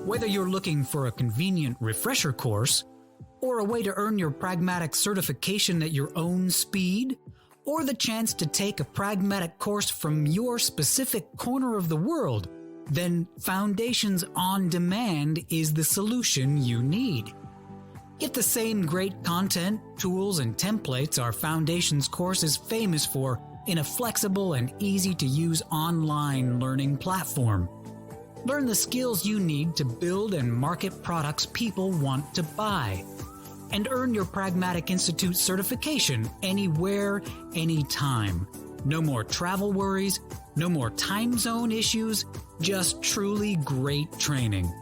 Whether you're looking for a convenient refresher course, or a way to earn your Pragmatic certification at your own speed, or the chance to take a Pragmatic course from your specific corner of the world, then Foundations on Demand is the solution you need. Get the same great content, tools, and templates our Foundations course is famous for in a flexible and easy-to-use online learning platform. Learn the skills you need to build and market products people want to buy. And earn your Pragmatic Institute certification anywhere, anytime. No more travel worries, no more time zone issues, just truly great training.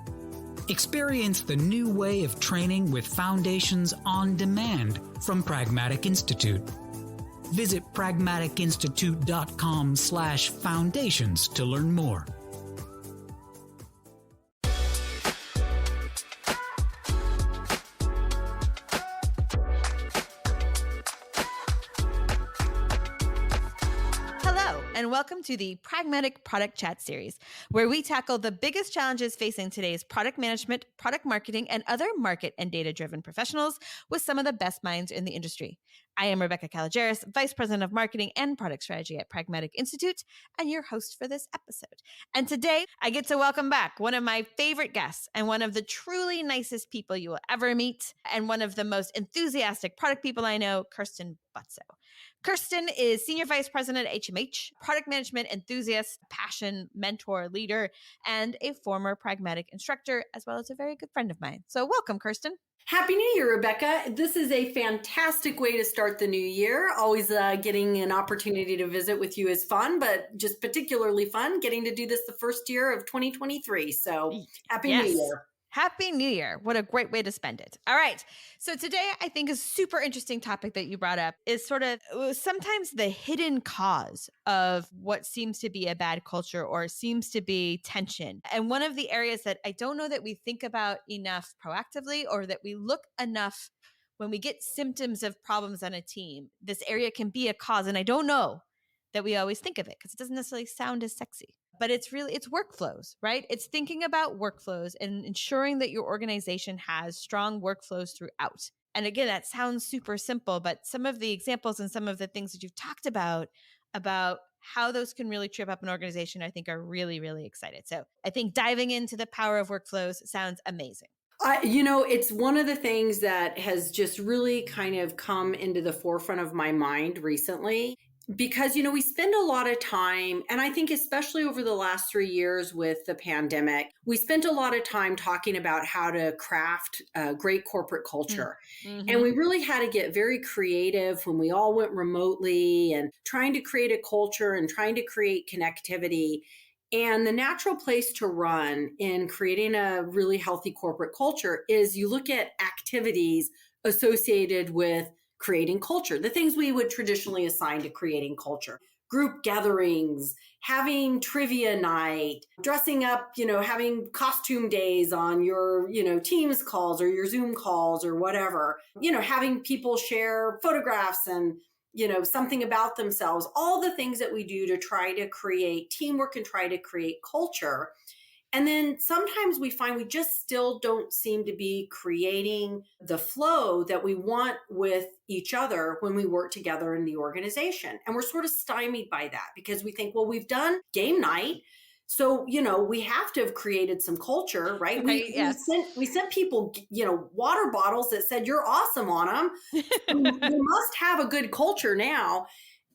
Experience the new way of training with Foundations on Demand from Pragmatic Institute. Visit pragmaticinstitute.com/foundations to learn more. And welcome to the Pragmatic Product Chat series, where we tackle the biggest challenges facing today's product management, product marketing, and other market and data-driven professionals with some of the best minds in the industry. I am Rebecca Kalogeris, Vice President of Marketing and Product Strategy at Pragmatic Institute, and your host for this episode. And today, I get to welcome back one of my favorite guests and one of the truly nicest people you will ever meet, and one of the most enthusiastic product people I know, Kirsten Butzow. Kirsten is Senior Vice President at HMH, product management enthusiast, passion, mentor, leader, and a former Pragmatic instructor, as well as a very good friend of mine. So welcome, Kirsten. Happy New Year, Rebecca. This is a fantastic way to start the new year. Always getting an opportunity to visit with you is fun, but just particularly fun getting to do this the first year of 2023. So happy New Year. Happy New Year. What a great way to spend it. All right. So today, I think a super interesting topic that you brought up is sort of sometimes the hidden cause of what seems to be a bad culture or seems to be tension. And one of the areas that I don't know that we think about enough proactively or that we look enough when we get symptoms of problems on a team, this area can be a cause. And I don't know that we always think of it because it doesn't necessarily sound as sexy. But it's workflows, right? It's thinking about workflows and ensuring that your organization has strong workflows throughout. And again, that sounds super simple, but some of the examples and some of the things that you've talked about how those can really trip up an organization, I think are really, really excited. So I think diving into the power of workflows sounds amazing. It's one of the things that has just really kind of come into the forefront of my mind recently. Because, we spend a lot of time, and I think especially over the last 3 years with the pandemic, we spent a lot of time talking about how to craft a great corporate culture. Mm-hmm. And we really had to get very creative when we all went remotely and trying to create a culture and trying to create connectivity. And the natural place to run in creating a really healthy corporate culture is you look at activities associated with creating culture, the things we would traditionally assign to creating culture, group gatherings, having trivia night, dressing up, having costume days on your, Teams calls or your Zoom calls or whatever, having people share photographs and, something about themselves, all the things that we do to try to create teamwork and try to create culture. And then sometimes we find we just still don't seem to be creating the flow that we want with each other when we work together in the organization. And we're sort of stymied by that because we think, well, we've done game night. So, we have to have created some culture, right? We sent people, water bottles that said, you're awesome on them. We must have a good culture now.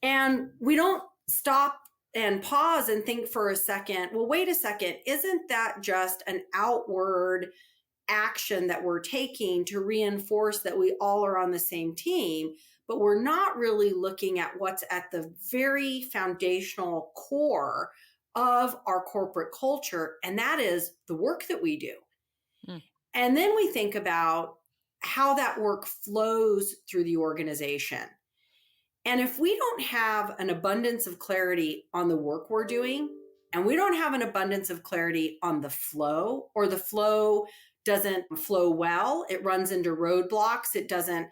And we don't stop and pause and think for a second, well, wait a second, isn't that just an outward action that we're taking to reinforce that we all are on the same team? But we're not really looking at what's at the very foundational core of our corporate culture, and that is the work that we do. And then we think about how that work flows through the organization. And if we don't have an abundance of clarity on the work we're doing, and we don't have an abundance of clarity on the flow, or the flow doesn't flow well, it runs into roadblocks, it doesn't,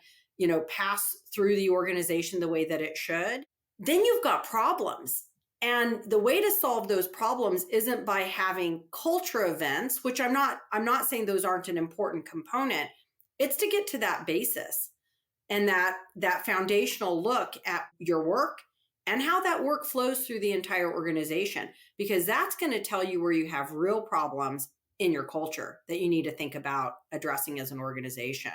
pass through the organization the way that it should, then you've got problems. And the way to solve those problems isn't by having culture events, which I'm not saying those aren't an important component. It's to get to that basis and that foundational look at your work and how that work flows through the entire organization, because that's going to tell you where you have real problems in your culture that you need to think about addressing as an organization.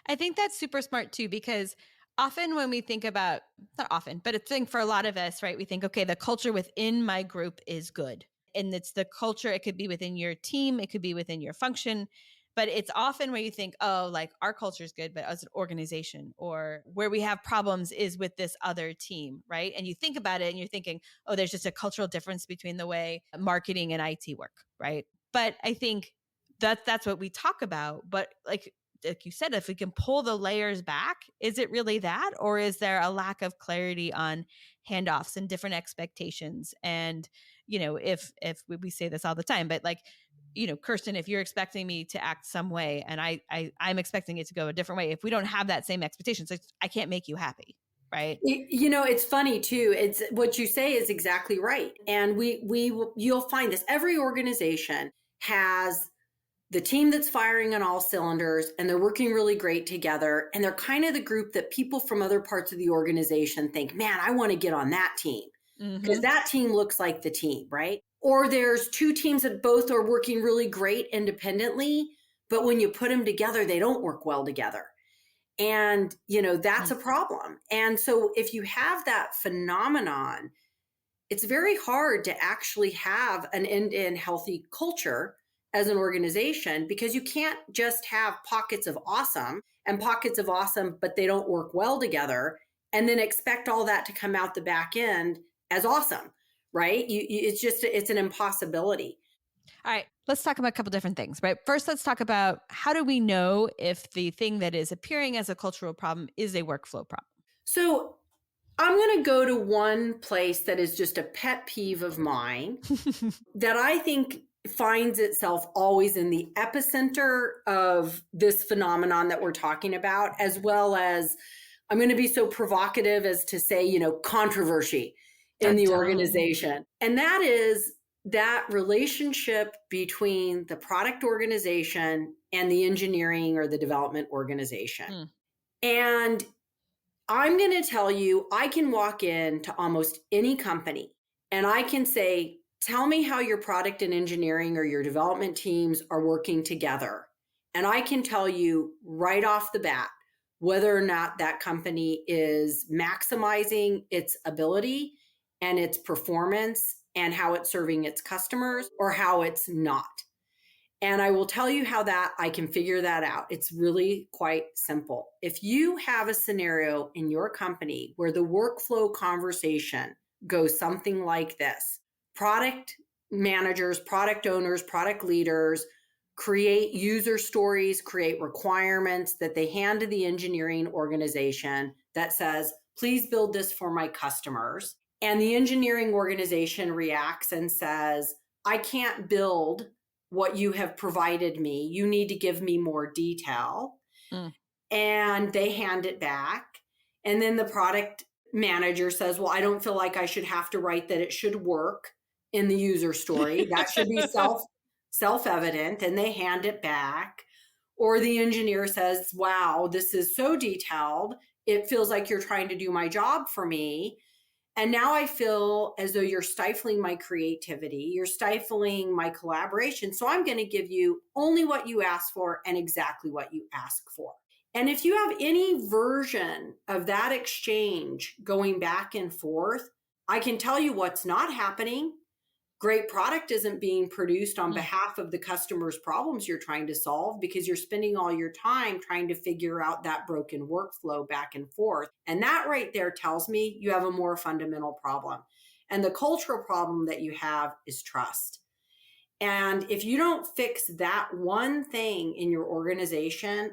I think that's super smart too, because often when we think about, not often, but I think for a lot of us, right, we think, okay, the culture within my group is good. And it's the culture, it could be within your team, it could be within your function. But it's often where you think, oh, like our culture is good, but as an organization or where we have problems is with this other team, right? And you think about it and you're thinking, oh, there's just a cultural difference between the way marketing and IT work, right? But I think that's what we talk about. But like you said, if we can pull the layers back, is it really that? Or is there a lack of clarity on handoffs and different expectations? And, if we say this all the time, but like, Kirsten, if you're expecting me to act some way and I'm expecting it to go a different way, if we don't have that same expectation, so I can't make you happy. Right. It's funny too. It's what you say is exactly right. And you'll find this. Every organization has the team that's firing on all cylinders and they're working really great together. And they're kind of the group that people from other parts of the organization think, man, I want to get on that team because that team looks like the team, right? Or there's two teams that both are working really great independently, but when you put them together, they don't work well together. And, that's a problem. And so if you have that phenomenon, it's very hard to actually have an end-to-end healthy culture as an organization, because you can't just have pockets of awesome, but they don't work well together, and then expect all that to come out the back end as awesome, right? It's an impossibility. All right, let's talk about a couple different things, right? First, let's talk about how do we know if the thing that is appearing as a cultural problem is a workflow problem? So I'm going to go to one place that is just a pet peeve of mine that I think finds itself always in the epicenter of this phenomenon that we're talking about, as well as, I'm going to be so provocative as to say, controversy in the organization. And that is that relationship between the product organization and the engineering or the development organization. And I'm going to tell you, I can walk into almost any company and I can say, tell me how your product and engineering or your development teams are working together. And I can tell you right off the bat whether or not that company is maximizing its ability and its performance and how it's serving its customers or how it's not. And I will tell you how that I can figure that out. It's really quite simple. If you have a scenario in your company where the workflow conversation goes something like this: product managers, product owners, product leaders create user stories, create requirements that they hand to the engineering organization that says, please build this for my customers. And the engineering organization reacts and says, I can't build what you have provided me. You need to give me more detail. And they hand it back. And then the product manager says, well, I don't feel like I should have to write that it should work in the user story. That should be self-evident. And they hand it back. Or the engineer says, wow, this is so detailed. It feels like you're trying to do my job for me. And now I feel as though you're stifling my creativity. You're stifling my collaboration. So I'm going to give you only what you ask for and exactly what you ask for. And if you have any version of that exchange going back and forth, I can tell you what's not happening. Great product isn't being produced on behalf of the customer's problems you're trying to solve, because you're spending all your time trying to figure out that broken workflow back and forth. And that right there tells me you have a more fundamental problem. And the cultural problem that you have is trust. And if you don't fix that one thing in your organization,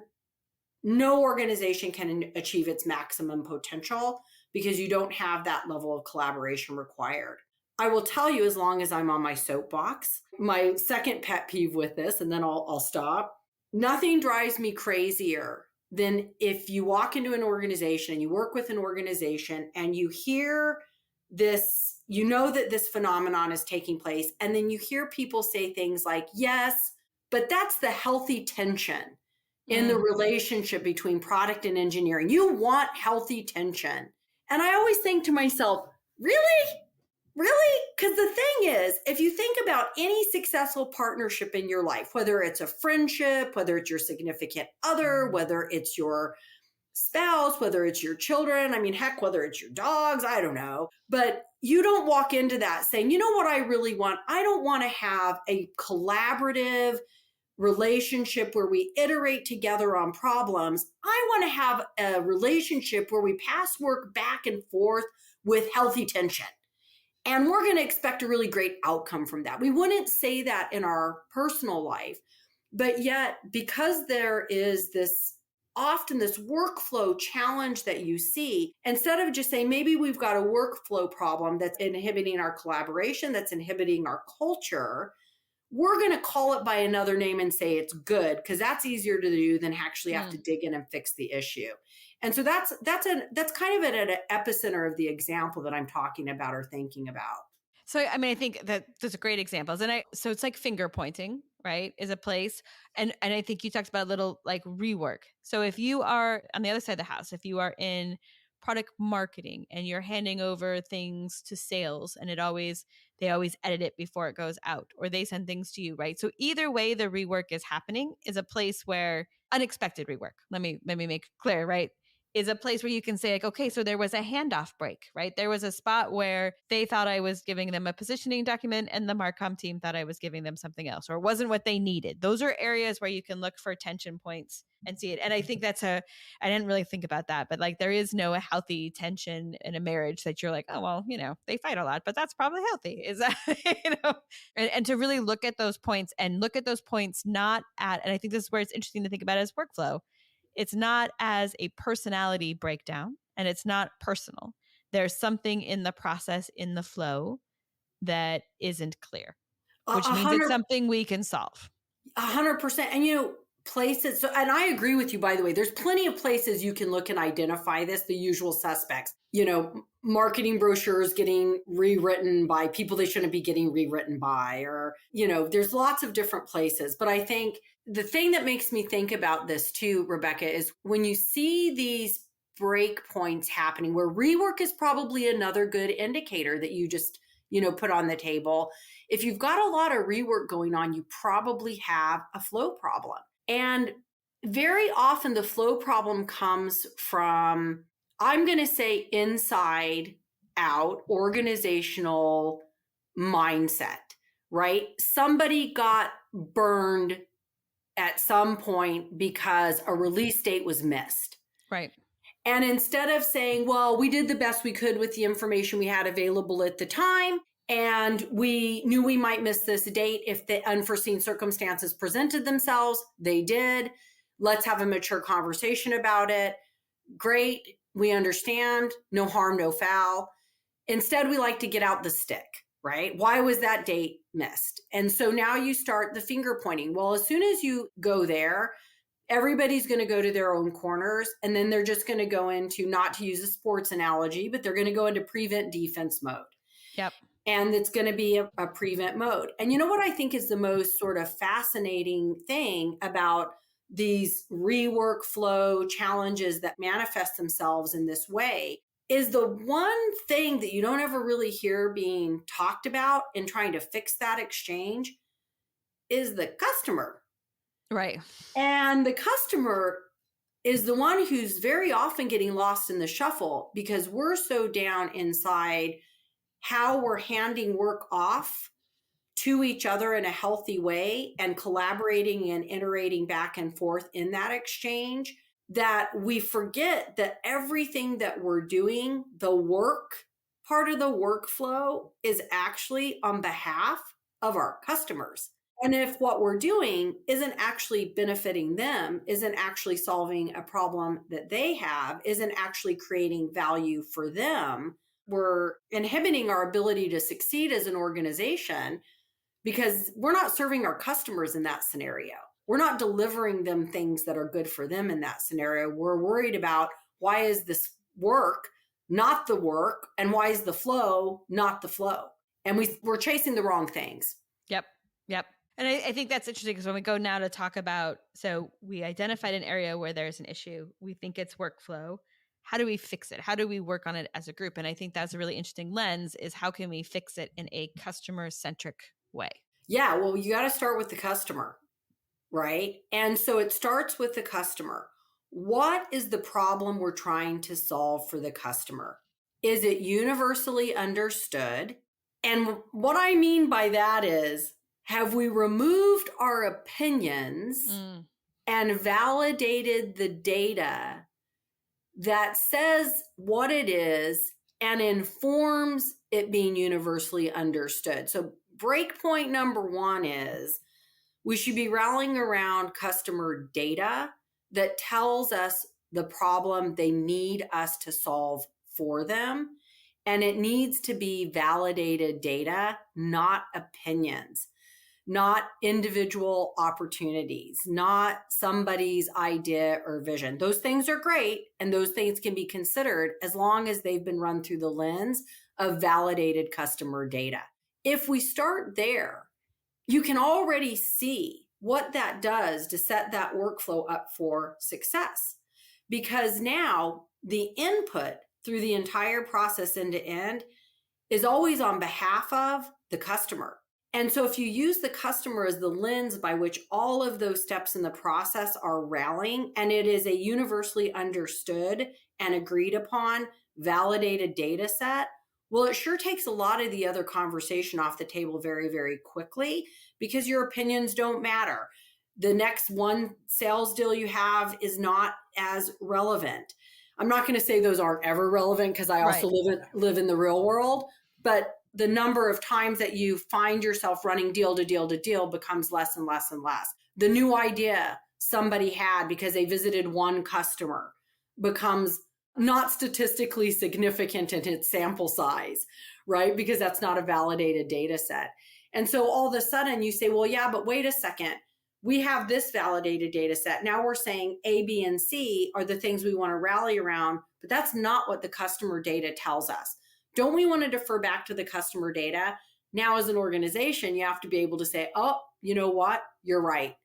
no organization can achieve its maximum potential, because you don't have that level of collaboration required. I will tell you, as long as I'm on my soapbox, my second pet peeve with this, and then I'll stop. Nothing drives me crazier than if you walk into an organization and you work with an organization and you hear this, you know that this phenomenon is taking place. And then you hear people say things like, yes, but that's the healthy tension in the relationship between product and engineering. You want healthy tension. And I always think to myself, really? Really? Because the thing is, if you think about any successful partnership in your life, whether it's a friendship, whether it's your significant other, whether it's your spouse, whether it's your children, I mean, heck, whether it's your dogs, I don't know. But you don't walk into that saying, you know what I really want? I don't want to have a collaborative relationship where we iterate together on problems. I want to have a relationship where we pass work back and forth with healthy tension. And we're going to expect a really great outcome from that. We wouldn't say that in our personal life, but yet because there is often this workflow challenge that you see, instead of just saying, maybe we've got a workflow problem that's inhibiting our collaboration, that's inhibiting our culture, we're going to call it by another name and say it's good, because that's easier to do than actually have to dig in and fix the issue. And so that's kind of at an epicenter of the example that I'm talking about or thinking about. So, I mean, I think that those are great examples. And so it's like finger pointing, right, is a place. And I think you talked about a little like rework. So if you are on the other side of the house, if you are in product marketing and you're handing over things to sales and they always edit it before it goes out, or they send things to you, right? So either way the rework is happening is a place where unexpected rework, let me make it clear, right? Is a place where you can say like, okay, so there was a handoff break, right? There was a spot where they thought I was giving them a positioning document and the Marcom team thought I was giving them something else, or it wasn't what they needed. Those are areas where you can look for tension points and see it. And I think I didn't really think about that, but like there is no healthy tension in a marriage that you're like, oh, well, they fight a lot, but that's probably healthy. Is that, and to really look at those points and look at those points not at, and I think this is where it's interesting to think about as workflow. It's not as a personality breakdown and it's not personal. There's something in the process, in the flow that isn't clear, which means it's something we can solve. 100%. And places. So, and I agree with you, by the way, there's plenty of places you can look and identify this, the usual suspects, marketing brochures getting rewritten by people they shouldn't be getting rewritten by, or, there's lots of different places. But I think the thing that makes me think about this too, Rebecca, is when you see these break points happening where rework is probably another good indicator that you just, put on the table. If you've got a lot of rework going on, you probably have a flow problem. And very often the flow problem comes from, I'm going to say, inside out organizational mindset, right? Somebody got burned at some point because a release date was missed. Right. And instead of saying, well, we did the best we could with the information we had available at the time, and we knew we might miss this date if the unforeseen circumstances presented themselves. They did. Let's have a mature conversation about it. Great. We understand. No harm, no foul. Instead, we like to get out the stick, right? Why was that date missed? And so now you start the finger pointing. Well, as soon as you go there, everybody's going to go to their own corners. And then they're just going to go into, not to use a sports analogy, but they're going to go into prevent defense mode. Yep. And it's going to be a prevent mode. And you know what I think is the most sort of fascinating thing about these rework flow challenges that manifest themselves in this way is the one thing that you don't ever really hear being talked about in trying to fix that exchange is the customer. Right. And the customer is the one who's very often getting lost in the shuffle because we're so down inside how we're handing work off to each other in a healthy way and collaborating and iterating back and forth in that exchange, that we forget that everything that we're doing, the work part of the workflow, is actually on behalf of our customers. And if what we're doing isn't actually benefiting them, isn't actually solving a problem that they have, isn't actually creating value for them, we're inhibiting our ability to succeed as an organization because we're not serving our customers in that scenario. We're not delivering them things that are good for them in that scenario. We're worried about, why is this work not the work? And why is the flow not the flow? And we're chasing the wrong things. Yep. Yep. And I think that's interesting because when we go now to talk about, so we identified an area where there's an issue. We think it's workflow. How do we fix it? How do we work on it as a group? And I think that's a really interesting lens, is how can we fix it in a customer-centric way? Yeah, well, you got to start with the customer, right? And so it starts with the customer. What is the problem we're trying to solve for the customer? Is it universally understood? And what I mean by that is, have we removed our opinions and validated the data that says what it is and informs it being universally understood? So breakpoint number one is we should be rallying around customer data that tells us the problem they need us to solve for them. And it needs to be validated data, not opinions, not individual opportunities, not somebody's idea or vision. Those things are great, and those things can be considered as long as they've been run through the lens of validated customer data. If we start there, you can already see what that does to set that workflow up for success. Because now the input through the entire process end to end is always on behalf of the customer. And so if you use the customer as the lens by which all of those steps in the process are rallying, and it is a universally understood and agreed upon validated data set, well, it sure takes a lot of the other conversation off the table very, very quickly, because your opinions don't matter. The next one sales deal you have is not as relevant. I'm not going to say those aren't ever relevant, because I also live in the real world, but the number of times that you find yourself running deal to deal to deal becomes less and less and less. The new idea somebody had because they visited one customer becomes not statistically significant in its sample size, right? Because that's not a validated data set. And so all of a sudden you say, well, yeah, but wait a second. We have this validated data set. Now we're saying A, B, and C are the things we want to rally around, but that's not what the customer data tells us. Don't we want to defer back to the customer data? Now, as an organization, you have to be able to say, oh, you know what? You're right.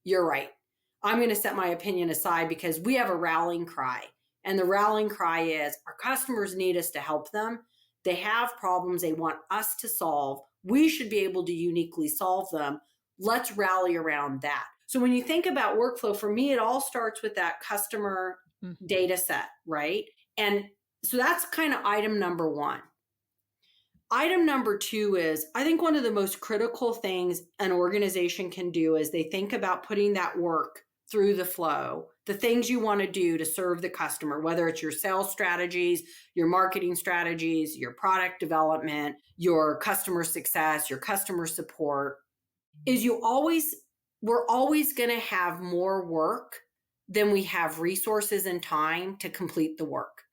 You're right. I'm going to set my opinion aside because we have a rallying cry. And the rallying cry is our customers need us to help them. They have problems they want us to solve. We should be able to uniquely solve them. Let's rally around that. So when you think about workflow, for me, it all starts with that customer data set, right? And so that's kind of item number one. Item number two is, I think one of the most critical things an organization can do is they think about putting that work through the flow, the things you want to do to serve the customer, whether it's your sales strategies, your marketing strategies, your product development, your customer success, your customer support, is we're always going to have more work than we have resources and time to complete the work.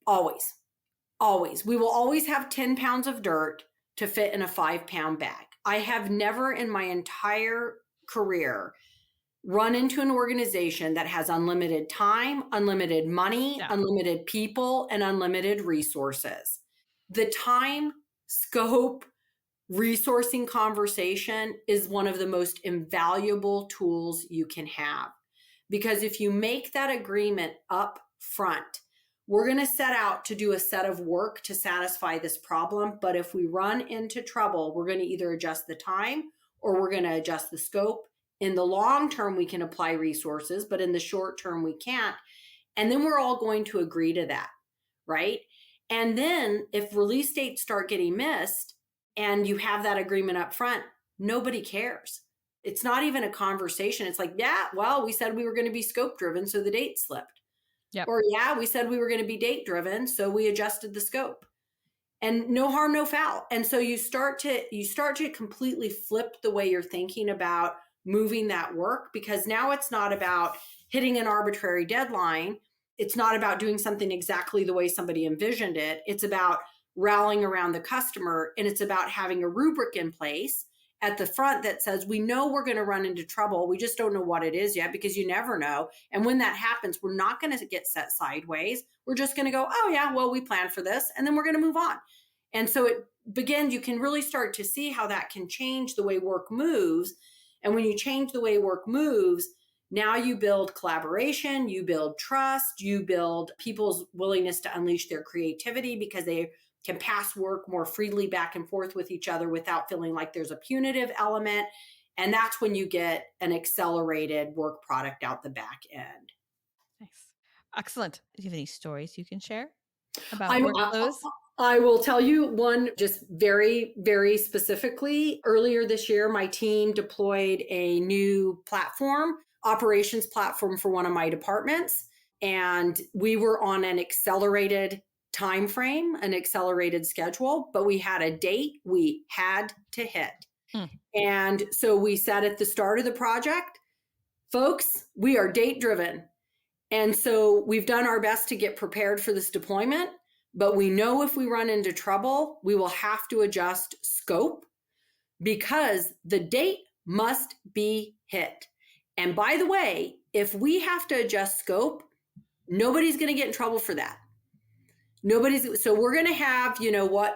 Always. Always. We will always have 10 pounds of dirt to fit in a 5-pound bag. I have never in my entire career run into an organization that has unlimited time, unlimited money, unlimited people, and unlimited resources. The time, scope, resourcing conversation is one of the most invaluable tools you can have. Because if you make that agreement up front, we're going to set out to do a set of work to satisfy this problem. But if we run into trouble, we're going to either adjust the time or we're going to adjust the scope. In the long term, we can apply resources, but in the short term, we can't. And then we're all going to agree to that, right? And then if release dates start getting missed and you have that agreement up front, nobody cares. It's not even a conversation. It's like, yeah, well, we said we were going to be scope driven, so the date slipped. Yep. Or yeah, we said we were going to be date driven, so we adjusted the scope. And no harm, no foul. And so you start to completely flip the way you're thinking about moving that work, because now it's not about hitting an arbitrary deadline. It's not about doing something exactly the way somebody envisioned it. It's about rallying around the customer, and it's about having a rubric in place at the front that says, we know we're going to run into trouble. We just don't know what it is yet, because you never know. And when that happens, we're not going to get set sideways. We're just going to go, oh yeah, well, we planned for this, and then we're going to move on. And so it begins, you can really start to see how that can change the way work moves. And when you change the way work moves, now you build collaboration, you build trust, you build people's willingness to unleash their creativity, because they can pass work more freely back and forth with each other without feeling like there's a punitive element. And that's when you get an accelerated work product out the back end. Nice. Excellent. Do you have any stories you can share about I'm, workflows? I will tell you one just very, very specifically. Earlier this year, my team deployed a new platform, operations platform for one of my departments. And we were on an accelerated time frame, an accelerated schedule, but we had a date we had to hit. And so we said at the start of the project, folks, we are date driven. And so we've done our best to get prepared for this deployment, but we know if we run into trouble, we will have to adjust scope, because the date must be hit. And by the way, if we have to adjust scope, nobody's going to get in trouble for that. So we're going to have,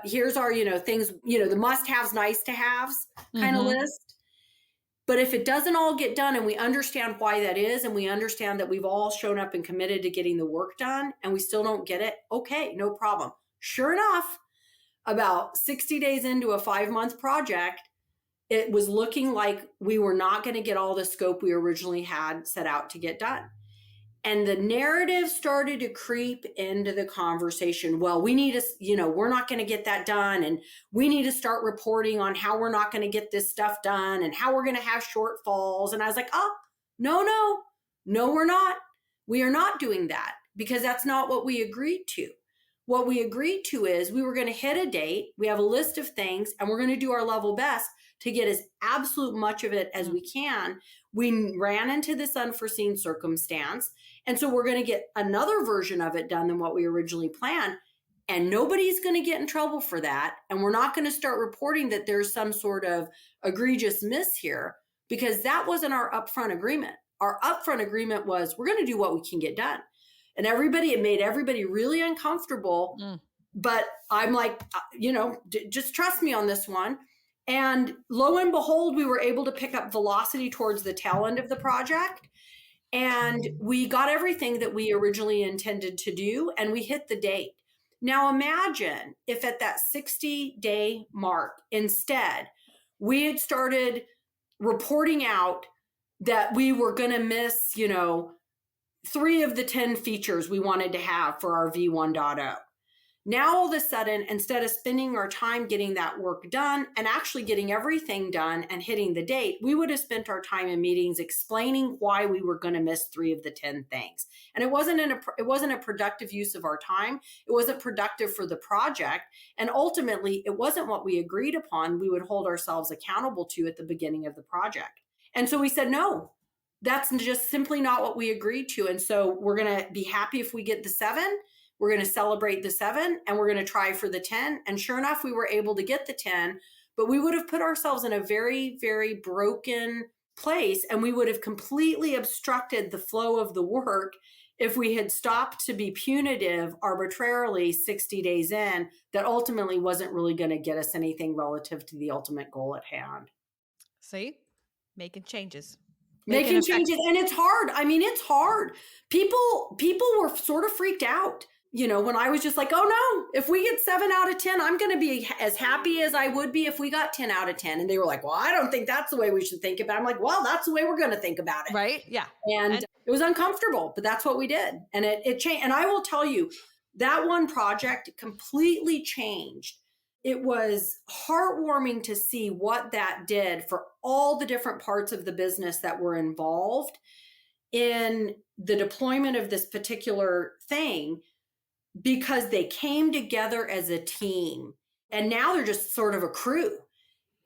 here's our, things, the must-haves, nice-to-haves kind of list. But if it doesn't all get done, and we understand why that is, and we understand that we've all shown up and committed to getting the work done, and we still don't get it, okay, no problem. Sure enough, about 60 days into a 5-month project, it was looking like we were not going to get all the scope we originally had set out to get done. And the narrative started to creep into the conversation. Well, we need to, we're not going to get that done. And we need to start reporting on how we're not going to get this stuff done and how we're going to have shortfalls. And I was like, no, we're not. We are not doing that, because that's not what we agreed to. What we agreed to is we were going to hit a date. We have a list of things, and we're going to do our level best to get as absolute much of it as we can. We ran into this unforeseen circumstance. And so we're going to get another version of it done than what we originally planned. And nobody's going to get in trouble for that. And we're not going to start reporting that there's some sort of egregious miss here, because that wasn't our upfront agreement. Our upfront agreement was, we're going to do what we can get done. And it made everybody really uncomfortable. But I'm like, just trust me on this one. And lo and behold, we were able to pick up velocity towards the tail end of the project. And we got everything that we originally intended to do, and we hit the date. Now imagine if at that 60-day mark, instead, we had started reporting out that we were going to miss, 3 of the 10 features we wanted to have for our V1.0. Now, all of a sudden, instead of spending our time getting that work done and actually getting everything done and hitting the date, we would have spent our time in meetings explaining why we were going to miss 3 of the 10 things. And it wasn't a productive use of our time. It wasn't productive for the project. And ultimately, it wasn't what we agreed upon we would hold ourselves accountable to at the beginning of the project. And so we said, no, that's just simply not what we agreed to. And so we're going to be happy if we get the 7. We're going to celebrate the 7, and we're going to try for the 10. And sure enough, we were able to get the 10, but we would have put ourselves in a very, very broken place, and we would have completely obstructed the flow of the work if we had stopped to be punitive arbitrarily 60 days in, that ultimately wasn't really going to get us anything relative to the ultimate goal at hand. See, making changes. Making changes. And it's hard. I mean, it's hard. People were sort of freaked out. When I was just like, oh no, if we get 7 out of 10, I'm going to be as happy as I would be if we got 10 out of 10. And they were like, well, I don't think that's the way we should think about it. I'm like, well, that's the way we're going to think about it. Right. Yeah. And it was uncomfortable, but that's what we did. And it changed. And I will tell you, that one project completely changed. It was heartwarming to see what that did for all the different parts of the business that were involved in the deployment of this particular thing, because they came together as a team, and now they're just sort of a crew.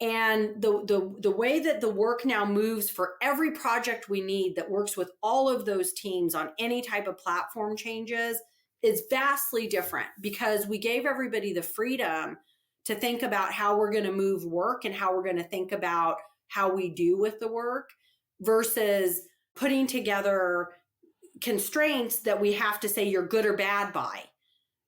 And the way that the work now moves for every project we need that works with all of those teams on any type of platform changes is vastly different, because we gave everybody the freedom to think about how we're going to move work and how we're going to think about how we do with the work versus putting together constraints that we have to say you're good or bad by.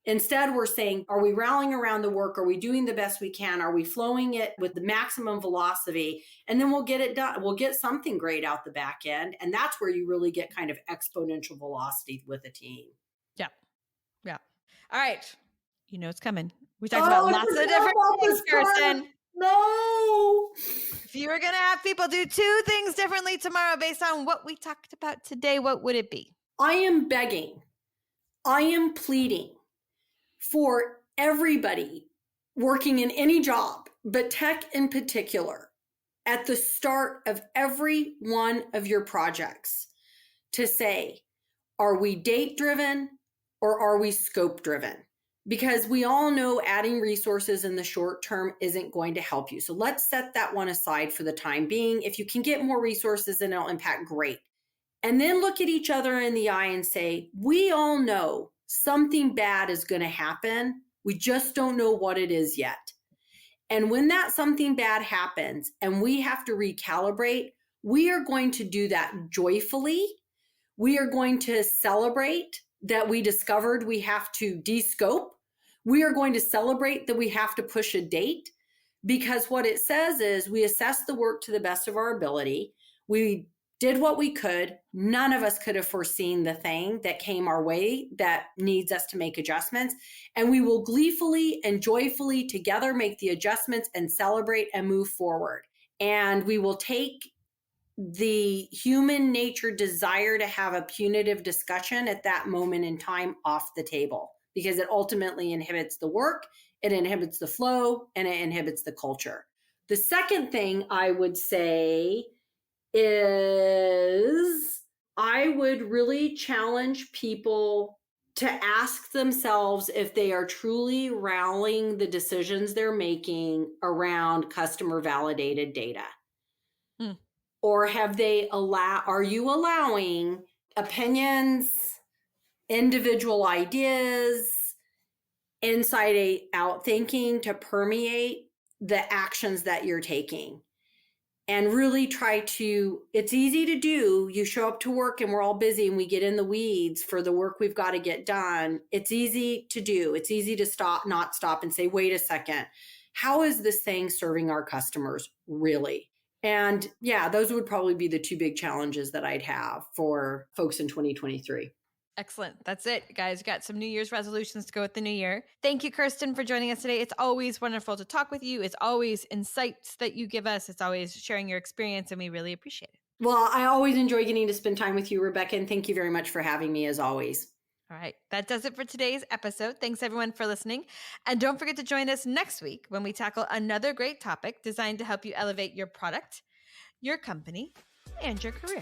Instead, we're saying, are we rallying around the work? Are we doing the best we can? Are we flowing it with the maximum velocity? And then we'll get it done. We'll get something great out the back end. And that's where you really get kind of exponential velocity with a team. Yeah. Yeah. All right. You know it's coming. We talked about lots of different things, Kirsten. No. If you were going to have people do 2 things differently tomorrow based on what we talked about today, what would it be? I am begging. I am pleading for everybody working in any job, but tech in particular, at the start of every one of your projects to say, are we date driven or are we scope driven? Because we all know adding resources in the short term isn't going to help you. So let's set that one aside for the time being. If you can get more resources and it'll impact, great. And then look at each other in the eye and say, we all know something bad is going to happen. We just don't know what it is yet. And when that something bad happens and we have to recalibrate, we are going to do that joyfully. We are going to celebrate that we discovered we have to de-scope. We are going to celebrate that we have to push a date, because what it says is we assess the work to the best of our ability. We did what we could. None of us could have foreseen the thing that came our way that needs us to make adjustments. And we will gleefully and joyfully together make the adjustments and celebrate and move forward. And we will take the human nature desire to have a punitive discussion at that moment in time off the table, because it ultimately inhibits the work, it inhibits the flow, and it inhibits the culture. The second thing I would say is I would really challenge people to ask themselves if they are truly rallying the decisions they're making around customer validated data. Or are you allowing opinions, individual ideas, inside out thinking to permeate the actions that you're taking? And really it's easy to do. You show up to work and we're all busy and we get in the weeds for the work we've got to get done. It's easy to do. It's easy to not stop and say, wait a second, how is this thing serving our customers really? And yeah, those would probably be the 2 big challenges that I'd have for folks in 2023. Excellent. That's it, guys. Got some New Year's resolutions to go with the new year. Thank you, Kirsten, for joining us today. It's always wonderful to talk with you. It's always insights that you give us. It's always sharing your experience, and we really appreciate it. Well, I always enjoy getting to spend time with you, Rebecca, and thank you very much for having me as always. All right. That does it for today's episode. Thanks, everyone, for listening. And don't forget to join us next week when we tackle another great topic designed to help you elevate your product, your company, and your career.